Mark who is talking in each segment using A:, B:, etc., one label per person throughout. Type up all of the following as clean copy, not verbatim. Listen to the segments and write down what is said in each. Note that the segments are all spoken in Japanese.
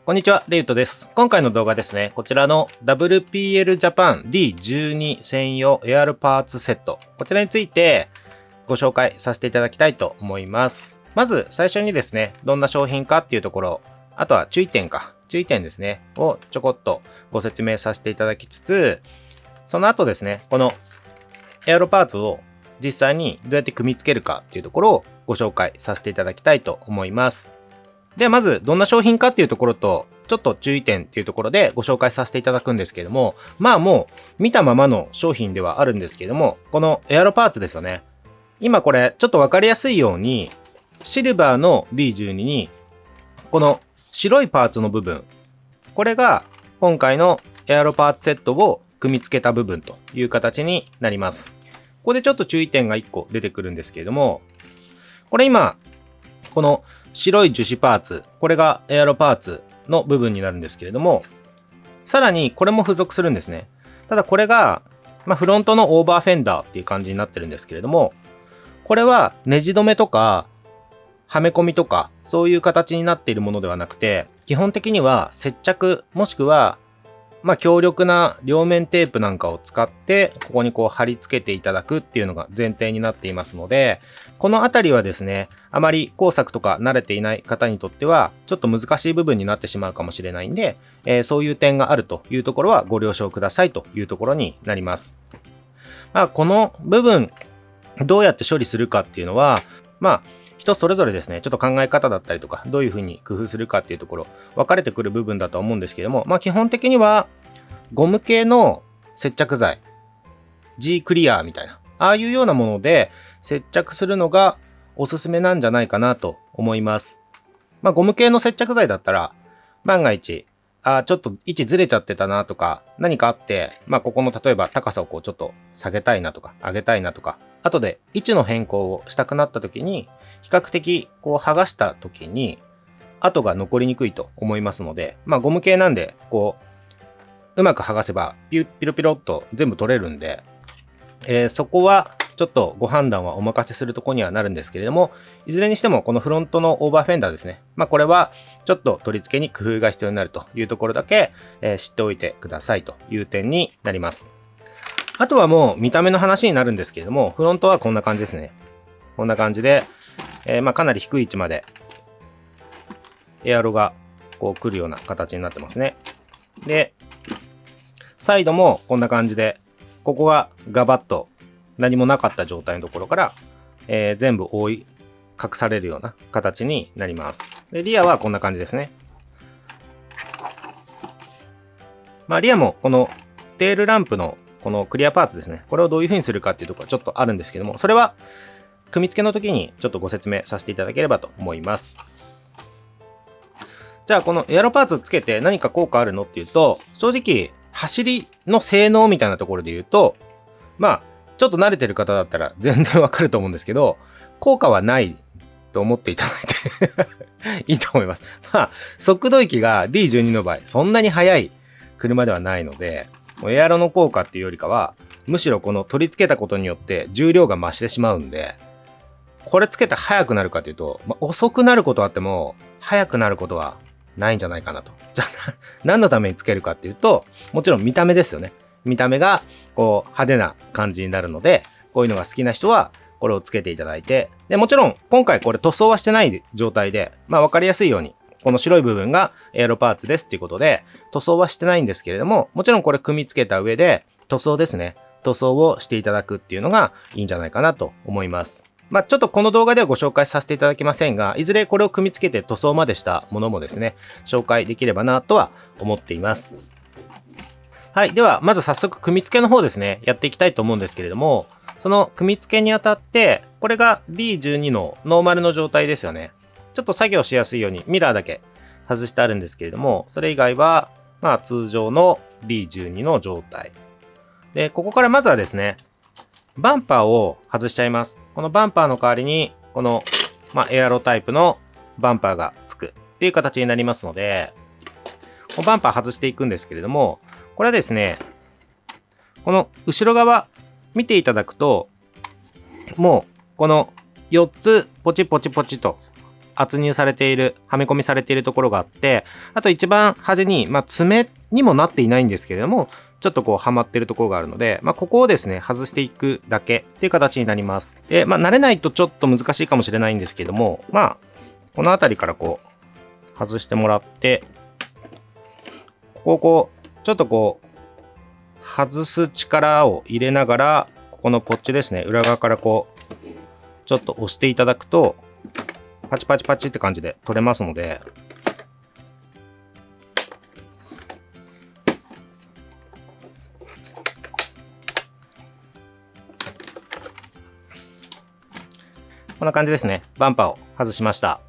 A: こんにちは、レイトです。今回の動画ですね、こちらの WPL Japan D12 専用エアロパーツセット。こちらについてご紹介させていただきたいと思います。まず最初にですね、どんな商品かっていうところ、あとは注意点ですね、をちょこっとご説明させていただきつつ、その後ですね、このエアロパーツを実際にどうやって組み付けるかっていうところをご紹介させていただきたいと思います。ではまずどんな商品かっていうところとちょっと注意点っていうところでご紹介させていただくんですけれども、もう見たままの商品ではあるんですけれども、このエアロパーツですよね。今これちょっとわかりやすいようにシルバーの D12 にこの白いパーツの部分、これが今回のエアロパーツセットを組み付けた部分という形になります。ここでちょっと注意点が1個出てくるんですけれども、これ今この白い樹脂パーツ、これがエアロパーツの部分になるんですけれども、さらにこれも付属するんですね。ただこれが、フロントのオーバーフェンダーっていう感じになってるんですけれども、これはネジ止めとかはめ込みとかそういう形になっているものではなくて、基本的には接着もしくは強力な両面テープなんかを使ってここにこう貼り付けていただくっていうのが前提になっていますので、このあたりはですね、あまり工作とか慣れていない方にとってはちょっと難しい部分になってしまうかもしれないんで、そういう点があるというところはご了承くださいというところになります。この部分どうやって処理するかっていうのは人それぞれですね、ちょっと考え方だったりとか、どういうふうに工夫するかっていうところ、分かれてくる部分だと思うんですけども、基本的には、ゴム系の接着剤、G クリアみたいな、ああいうようなもので接着するのがおすすめなんじゃないかなと思います。ゴム系の接着剤だったら、万が一、ちょっと位置ずれちゃってたなとか、何かあって、ここの例えば高さをこうちょっと下げたいなとか、上げたいなとか、後で位置の変更をしたくなった時に、比較的こう剥がした時に跡が残りにくいと思いますので、ゴム系なんでこううまく剥がせばピロピロっと全部取れるんで、そこはちょっとご判断はお任せするところにはなるんですけれども、いずれにしてもこのフロントのオーバーフェンダーですね、これはちょっと取り付けに工夫が必要になるというところだけ、知っておいてくださいという点になります。あとはもう見た目の話になるんですけれども、フロントはこんな感じですね。こんな感じでかなり低い位置までエアロがこう来るような形になってますね。で、サイドもこんな感じで、ここがガバッと何もなかった状態のところから、全部覆い隠されるような形になります。で、リアはこんな感じですね。リアもこのテールランプのこのクリアパーツですね。これをどういう風にするかっていうところはちょっとあるんですけども、それは組み付けの時にちょっとご説明させていただければと思います。じゃあこのエアロパーツつけて何か効果あるのっていうと、正直走りの性能みたいなところで言うと、ちょっと慣れてる方だったら全然わかると思うんですけど、効果はないと思っていただいていいと思います。速度域が D12 の場合そんなに速い車ではないので、エアロの効果っていうよりかはむしろこの取り付けたことによって重量が増してしまうんで、これつけて速くなるかというと、遅くなることはあっても速くなることはないんじゃないかなと。じゃあ何のためにつけるかっていうと、もちろん見た目ですよね。見た目がこう派手な感じになるので、こういうのが好きな人はこれをつけていただいて、でもちろん今回これ塗装はしてない状態で、分かりやすいようにこの白い部分がエアロパーツですっていうことで塗装はしてないんですけれども、もちろんこれ組み付けた上で塗装ですね、塗装をしていただくっていうのがいいんじゃないかなと思います。ちょっとこの動画ではご紹介させていただきませんが、いずれこれを組み付けて塗装までしたものもですね、紹介できればなとは思っています。はい。では、まず早速組み付けの方ですね、やっていきたいと思うんですけれども、その組み付けにあたって、これが D12 のノーマルの状態ですよね。ちょっと作業しやすいようにミラーだけ外してあるんですけれども、それ以外は、通常の D12 の状態。で、ここからまずはですね、バンパーを外しちゃいます。このバンパーの代わりに、この、エアロタイプのバンパーがつくっていう形になりますので、このバンパー外していくんですけれども、これはですね、この後ろ側見ていただくと、もうこの4つポチポチポチと圧入されている、はめ込みされているところがあって、あと一番端に、爪にもなっていないんですけれども、ちょっとこうはまってるところがあるので、ここをですね、外していくだけっていう形になります。で、慣れないとちょっと難しいかもしれないんですけども、この辺りからこう、外してもらって、ちょっとこう、外す力を入れながら、ここのポッチですね、裏側からこう、ちょっと押していただくと、パチパチパチって感じで取れますので、こんな感じですね。バンパーを外しました。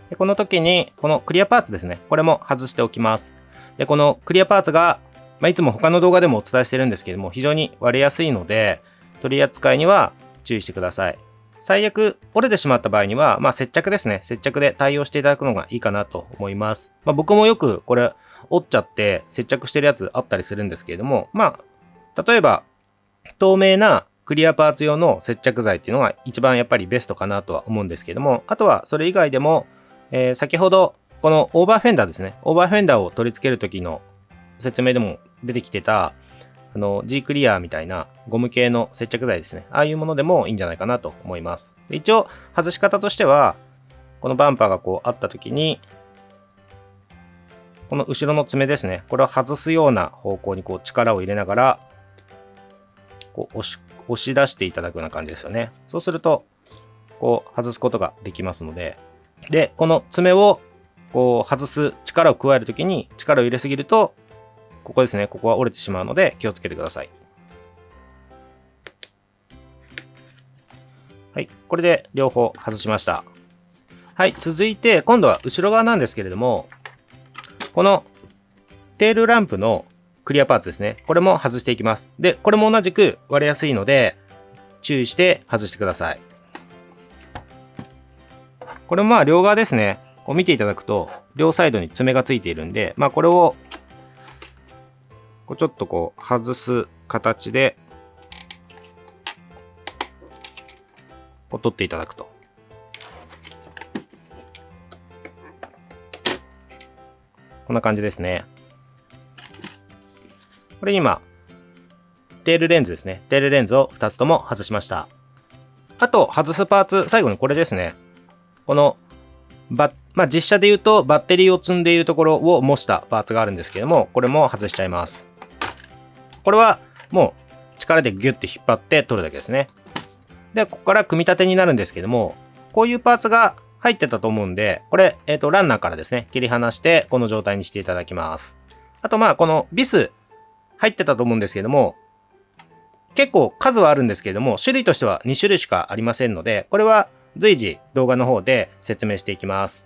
A: でこの時に、このクリアパーツですね。これも外しておきます。で、このクリアパーツが、いつも他の動画でもお伝えしてるんですけども、非常に割れやすいので、取り扱いには注意してください。最悪、折れてしまった場合には、接着ですね。接着で対応していただくのがいいかなと思います。僕もよくこれ、折っちゃって接着してるやつあったりするんですけれども、例えば、透明なクリアパーツ用の接着剤っていうのが一番やっぱりベストかなとは思うんですけども、あとはそれ以外でも、先ほどこのオーバーフェンダーですね。オーバーフェンダーを取り付ける時の説明でも出てきてた、G クリアみたいなゴム系の接着剤ですね。ああいうものでもいいんじゃないかなと思います。で一応、外し方としては、このバンパーがこうあった時に、この後ろの爪ですね。これを外すような方向にこう力を入れながら、こう押し出していただくような感じですよね。そうすると、こう外すことができますので、で、この爪をこう外す力を加えるときに力を入れすぎると、ここですね、ここは折れてしまうので気をつけてください。はい、これで両方外しました。はい、続いて今度は後ろ側なんですけれども、このテールランプのクリアパーツですね。これも外していきます。で、これも同じく割れやすいので、注意して外してください。これも両側ですね。こう見ていただくと、両サイドに爪がついているんで、これを、ちょっとこう、外す形で、こう取っていただくと。こんな感じですね。これ今、テールレンズですね。テールレンズを2つとも外しました。あと、外すパーツ、最後にこれですね。この、実写で言うとバッテリーを積んでいるところを模したパーツがあるんですけども、これも外しちゃいます。これはもう力でギュッて引っ張って取るだけですね。で、ここから組み立てになるんですけども、こういうパーツが入ってたと思うんで、これ、ランナーからですね、切り離してこの状態にしていただきます。あとこのビス入ってたと思うんですけども、結構数はあるんですけれども、種類としては2種類しかありませんので、これは随時動画の方で説明していきます。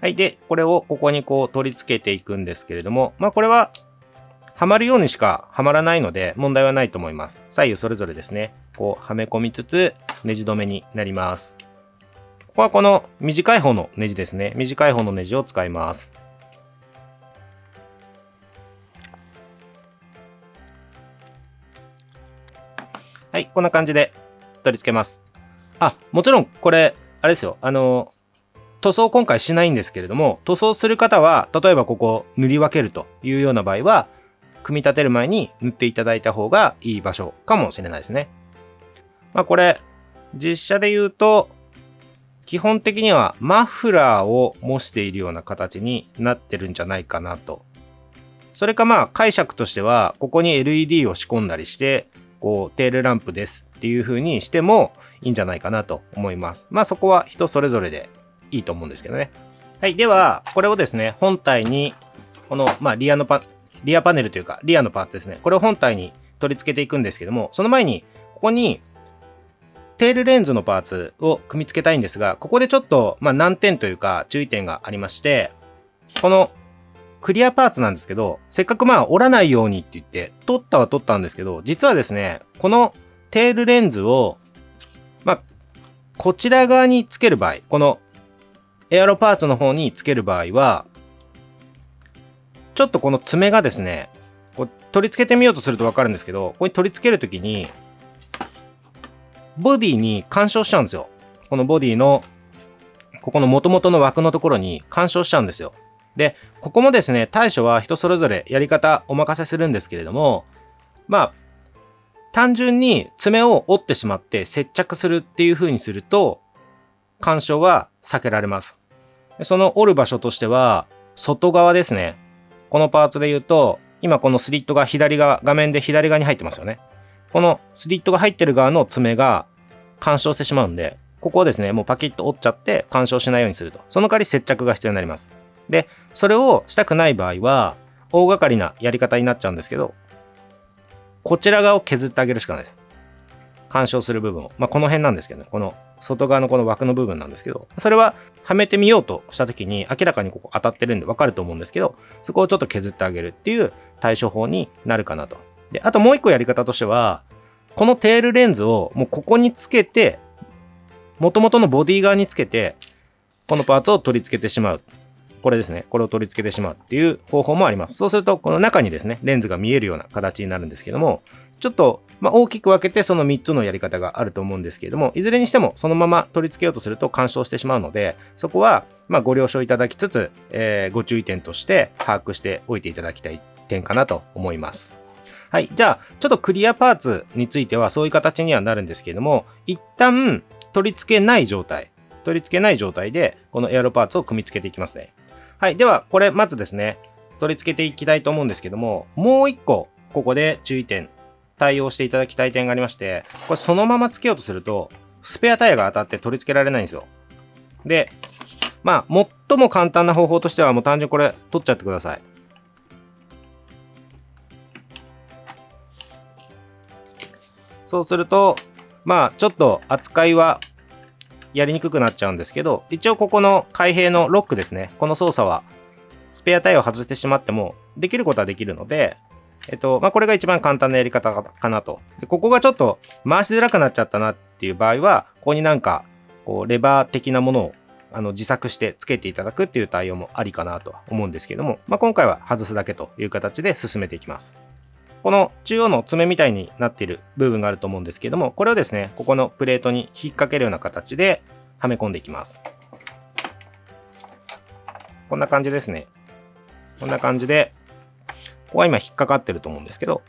A: はい。で、これをここにこう取り付けていくんですけれども、これははまるようにしかはまらないので問題はないと思います。左右それぞれですね。こうはめ込みつつネジ止めになります。ここはこの短い方のネジですね。短い方のネジを使います。はい。こんな感じで取り付けます。もちろんこれ、あれですよ。塗装今回しないんですけれども、塗装する方は、例えばここ塗り分けるというような場合は、組み立てる前に塗っていただいた方がいい場所かもしれないですね。これ、実写で言うと、基本的にはマフラーを模しているような形になってるんじゃないかなと。それか解釈としては、ここに LED を仕込んだりして、こう、テールランプですっていう風にしてもいいんじゃないかなと思います。そこは人それぞれでいいと思うんですけどね。はい。では、これをですね、本体に、この、リアパネルというか、リアのパーツですね。これを本体に取り付けていくんですけども、その前に、ここに、テールレンズのパーツを組み付けたいんですが、ここでちょっと、難点というか、注意点がありまして、この、クリアパーツなんですけど、せっかく折らないようにって言って、取ったんですけど、実はですね、このテールレンズを、こちら側につける場合、このエアロパーツの方につける場合は、ちょっとこの爪がですね、こう取り付けてみようとするとわかるんですけど、ここに取り付けるときに、ボディに干渉しちゃうんですよ。このボディの、ここの元々の枠のところに干渉しちゃうんですよ。で、ここもですね、対処は人それぞれやり方お任せするんですけれども、まあ、単純に爪を折ってしまって接着するっていう風にすると、干渉は避けられます。その折る場所としては、外側ですね。このパーツで言うと、今このスリットが左側、画面で左側に入ってますよね。このスリットが入ってる側の爪が干渉してしまうんで、ここをですね、もうパキッと折っちゃって干渉しないようにすると。その代わり接着が必要になります。で、それをしたくない場合は、大掛かりなやり方になっちゃうんですけど、こちら側を削ってあげるしかないです。干渉する部分を。まあ、この辺なんですけどね。この外側のこの枠の部分なんですけど、それははめてみようとした時に明らかにここ当たってるんでわかると思うんですけど、そこをちょっと削ってあげるっていう対処法になるかなと。で、あともう一個やり方としては、このテールレンズをもうここにつけて、元々のボディ側につけて、このパーツを取り付けてしまう。これですね。これを取り付けてしまうっていう方法もあります。そうすると、この中にですね、レンズが見えるような形になるんですけども、ちょっと、大きく分けてその3つのやり方があると思うんですけれども、いずれにしてもそのまま取り付けようとすると干渉してしまうので、そこは、ご了承いただきつつ、ご注意点として把握しておいていただきたい点かなと思います。はい。じゃあ、ちょっとクリアパーツについてはそういう形にはなるんですけれども、一旦取り付けない状態で、このエアロパーツを組み付けていきますね。はい。では、これまずですね、取り付けていきたいと思うんですけども、もう一個、ここで注意点、対応していただきたい点がありまして、これそのまま付けようとすると、スペアタイヤが当たって取り付けられないんですよ。で、最も簡単な方法としては、もう単純にこれ取っちゃってください。そうすると、ちょっと扱いはやりにくくなっちゃうんですけど、一応ここの開閉のロックですね。この操作は、スペアタイヤを外してしまっても、できることはできるので、これが一番簡単なやり方かなと。で、ここがちょっと回しづらくなっちゃったなっていう場合は、ここになんか、レバー的なものを自作して付けていただくっていう対応もありかなとは思うんですけども、今回は外すだけという形で進めていきます。この中央の爪みたいになっている部分があると思うんですけども、これをですね、ここのプレートに引っ掛けるような形ではめ込んでいきます。こんな感じですね。こんな感じで、ここは今引っかかってると思うんですけど、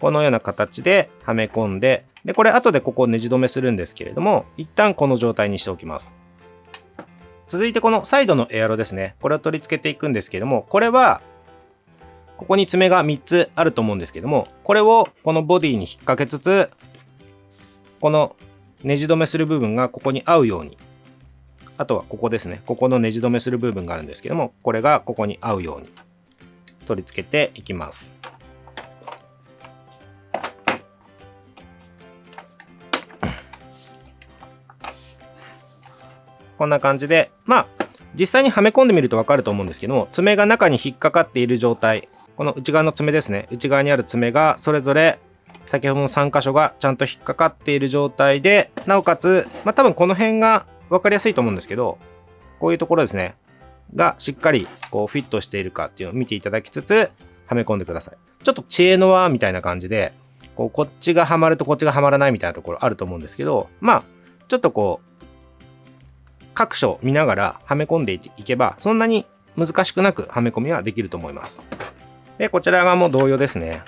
A: このような形ではめ込んで、で、これ後でここをネジ止めするんですけれども、一旦この状態にしておきます。続いてこのサイドのエアロですね。これを取り付けていくんですけども、これは、ここに爪が3つあると思うんですけども、これをこのボディに引っ掛けつつ、このネジ止めする部分がここに合うように、あとはここですね。ここのネジ止めする部分があるんですけども、これがここに合うように取り付けていきます。こんな感じで、実際にはめ込んでみるとわかると思うんですけども、爪が中に引っかかっている状態、この内側の爪ですね。内側にある爪がそれぞれ先ほどの3箇所がちゃんと引っかかっている状態で、なおかつ、多分この辺が分かりやすいと思うんですけど、こういうところですね。がしっかりこうフィットしているかっていうのを見ていただきつつ、はめ込んでください。ちょっと知恵の輪みたいな感じで、こっちがはまるとこっちがはまらないみたいなところあると思うんですけど、ちょっと各所見ながらはめ込んでいけば、そんなに難しくなくはめ込みはできると思います。で、こちら側も同様ですね。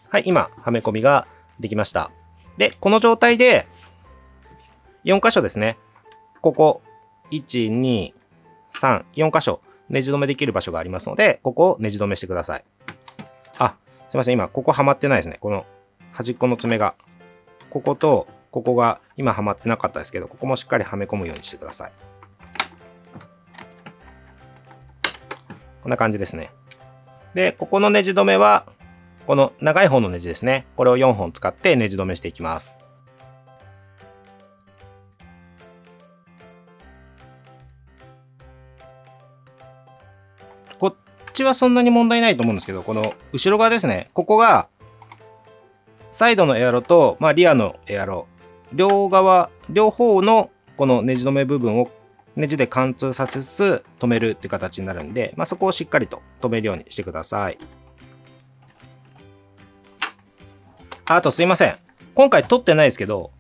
A: はい、今、はめ込みができました。で、この状態で、4箇所ですね。ここ、1、2、3、4箇所、ネジ止めできる場所がありますので、ここをネジ止めしてください。あ、すいません、今、ここはまってないですね。この端っこの爪が。ここと、ここが今はまってなかったですけど、ここもしっかりはめ込むようにしてください。こんな感じですね。で、ここのネジ止めは、この長い方のネジですね。これを4本使ってネジ止めしていきます。こっちはそんなに問題ないと思うんですけど、この後ろ側ですね。ここが、サイドのエアロと、リアのエアロ、両方のこのネジ止め部分をネジで貫通させつつ止めるっていう形になるんで、そこをしっかりと止めるようにしてください。あとすいません。今回撮ってないですけど、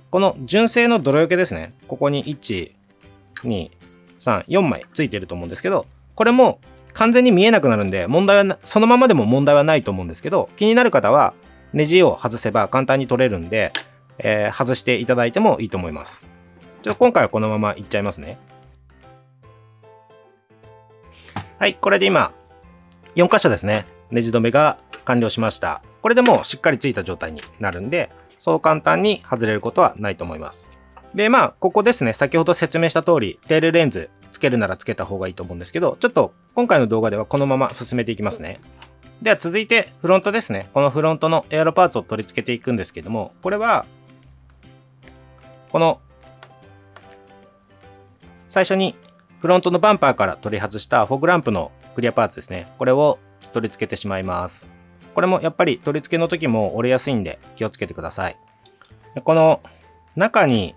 A: この純正の泥除けですね。ここに1、2、3、4枚ついてると思うんですけど、これも完全に見えなくなるんで、そのままでも問題はないと思うんですけど、気になる方はネジを外せば簡単に取れるんで、外していただいてもいいと思います。今回はこのままいっちゃいますね。はい、これで今、4箇所ですね。ネジ止めが完了しました。これでもうしっかりついた状態になるんで、そう簡単に外れることはないと思います。で、ここですね、先ほど説明した通り、テールレンズつけるならつけた方がいいと思うんですけど、ちょっと今回の動画ではこのまま進めていきますね。では続いてフロントですね。このフロントのエアロパーツを取り付けていくんですけども、これは、この、最初にフロントのバンパーから取り外したフォグランプのクリアパーツですね。これを取り付けてしまいます。これもやっぱり取り付けの時も折れやすいんで気をつけてください。この中に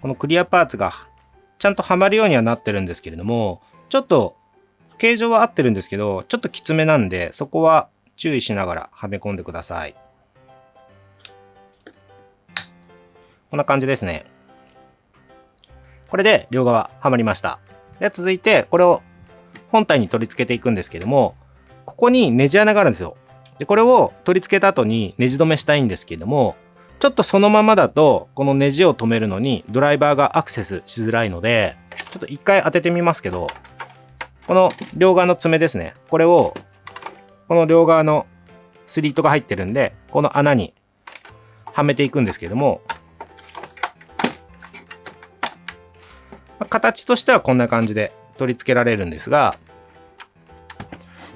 A: このクリアパーツがちゃんとはまるようにはなってるんですけれども、ちょっと形状は合ってるんですけど、ちょっときつめなんで、そこは注意しながらはめ込んでください。こんな感じですね。これで両側はまりました。では続いてこれを本体に取り付けていくんですけども、ここにネジ穴があるんですよ。で、これを取り付けた後にネジ止めしたいんですけども、ちょっとそのままだと、このネジを止めるのにドライバーがアクセスしづらいので、ちょっと一回当ててみますけど、この両側の爪ですね。これを、この両側のスリットが入ってるんで、この穴にはめていくんですけども、形としてはこんな感じで取り付けられるんですが、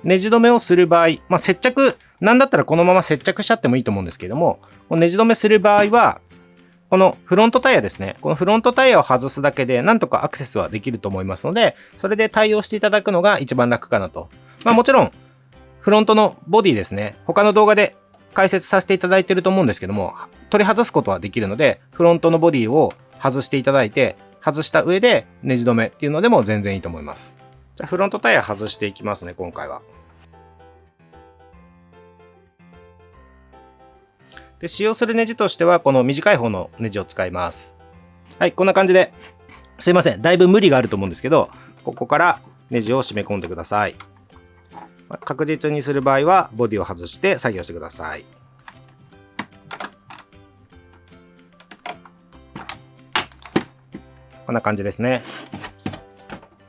A: ネジ止めをする場合、接着、なんだったらこのまま接着しちゃってもいいと思うんですけども、ネジ止めする場合は、このフロントタイヤですね。このフロントタイヤを外すだけでなんとかアクセスはできると思いますので、それで対応していただくのが一番楽かなと。もちろん、フロントのボディですね。他の動画で解説させていただいていると思うんですけども、取り外すことはできるので、フロントのボディを外していただいて、外した上でネジ止めっていうのでも全然いいと思います。じゃあフロントタイヤ外していきますね、今回は。で、使用するネジとしては、この短い方のネジを使います。はい、こんな感じで、すいません、だいぶ無理があると思うんですけど、ここからネジを締め込んでください。確実にする場合は、ボディを外して作業してください。こんな感じですね。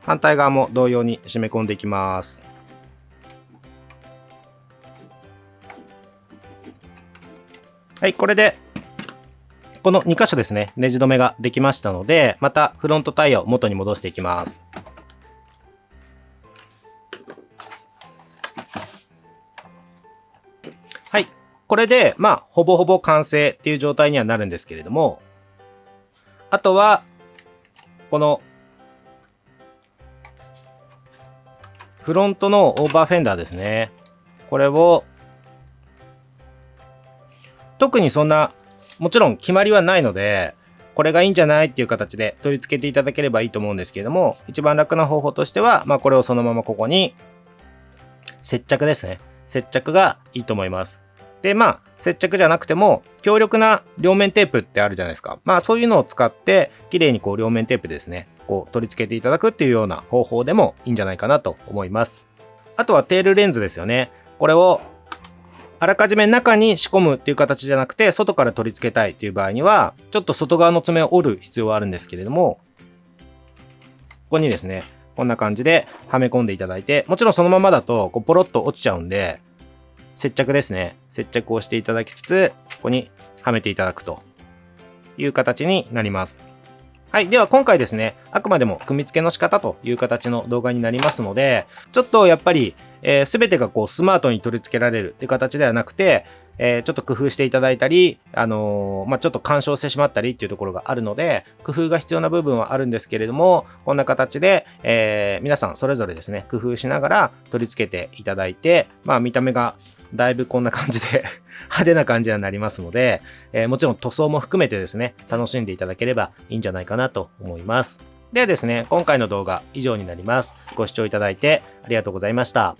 A: 反対側も同様に締め込んでいきます。はい、これで、この2箇所ですね、ネジ止めができましたので、またフロントタイヤを元に戻していきます。はい、これで、ほぼほぼ完成っていう状態にはなるんですけれども、あとは、この、フロントのオーバーフェンダーですね。これを、特にそんな、もちろん決まりはないので、これがいいんじゃないっていう形で取り付けていただければいいと思うんですけれども、一番楽な方法としては、これをそのままここに、接着ですね。接着がいいと思います。で、接着じゃなくても、強力な両面テープってあるじゃないですか。そういうのを使って、綺麗に両面テープですね、取り付けていただくっていうような方法でもいいんじゃないかなと思います。あとはテールレンズですよね。これを、あらかじめ中に仕込むっていう形じゃなくて、外から取り付けたいっていう場合には、ちょっと外側の爪を折る必要はあるんですけれども、ここにですね、こんな感じではめ込んでいただいて、もちろんそのままだと、ポロッと落ちちゃうんで、接着ですね。接着をしていただきつつ、ここにはめていただくという形になります。はい。では今回ですね、あくまでも組み付けの仕方という形の動画になりますので、ちょっとやっぱり、すべてがスマートに取り付けられるっていう形ではなくて、ちょっと工夫していただいたり、ちょっと干渉してしまったりっていうところがあるので、工夫が必要な部分はあるんですけれども、こんな形で、皆さんそれぞれですね、工夫しながら取り付けていただいて、見た目がだいぶこんな感じで派手な感じになりますので、もちろん塗装も含めてですね、楽しんでいただければいいんじゃないかなと思います。ではですね、今回の動画以上になります。ご視聴いただいてありがとうございました。